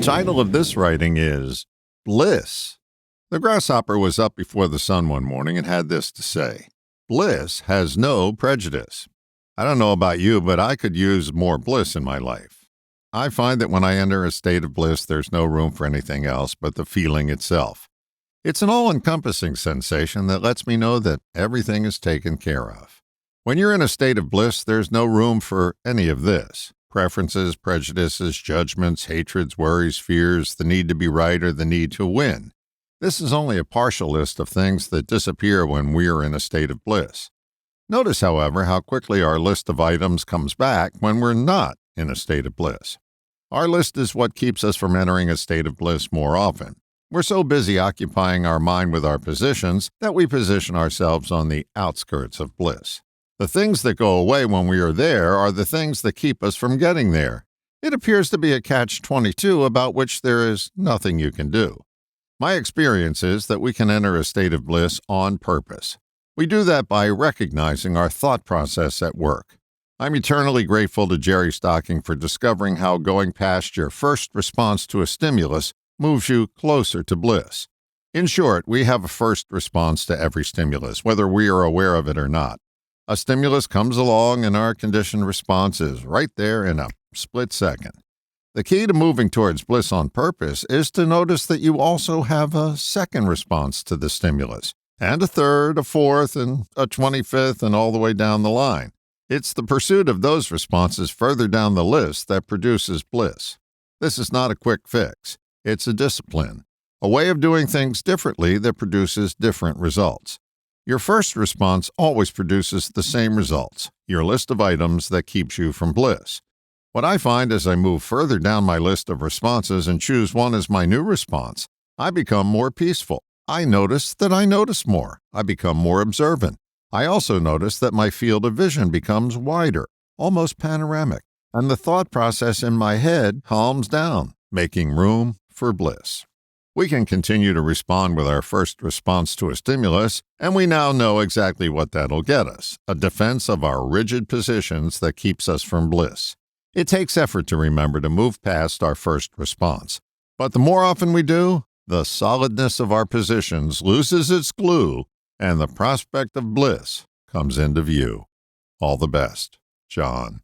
title of this writing is Bliss. The grasshopper was up before the sun one morning and had this to say: Bliss has no prejudice. I don't know about you, but I could use more bliss in my life. I find that when I enter a state of bliss, there's no room for anything else but the feeling itself. It's an all-encompassing sensation that lets me know that everything is taken care of. When you're in a state of bliss, there's no room for any of this: preferences, prejudices, judgments, hatreds, worries, fears, the need to be right or the need to win. This is only a partial list of things that disappear when we are in a state of bliss. Notice, however, how quickly our list of items comes back when we're not in a state of bliss. Our list is what keeps us from entering a state of bliss more often. We're so busy occupying our mind with our positions that we position ourselves on the outskirts of bliss. The things that go away when we are there are the things that keep us from getting there. It appears to be a catch-22 about which there is nothing you can do. My experience is that we can enter a state of bliss on purpose. We do that by recognizing our thought process at work. I'm eternally grateful to Jerry Stocking for discovering how going past your first response to a stimulus moves you closer to bliss. In short, we have a first response to every stimulus, whether we are aware of it or not. A stimulus comes along and our conditioned response is right there in a split second. The key to moving towards bliss on purpose is to notice that you also have a second response to the stimulus, and a third, a fourth, and a 25th, and all the way down the line. It's the pursuit of those responses further down the list that produces bliss. This is not a quick fix. It's a discipline, a way of doing things differently that produces different results. Your first response always produces the same results, your list of items that keeps you from bliss. What I find as I move further down my list of responses and choose one as my new response, I become more peaceful. I notice that I notice more. I become more observant. I also notice that my field of vision becomes wider, almost panoramic, and the thought process in my head calms down, making room for bliss. We can continue to respond with our first response to a stimulus, and we now know exactly what that'll get us: a defense of our rigid positions that keeps us from bliss. It takes effort to remember to move past our first response, but the more often we do, the solidness of our positions loses its glue, and the prospect of bliss comes into view. All the best, John.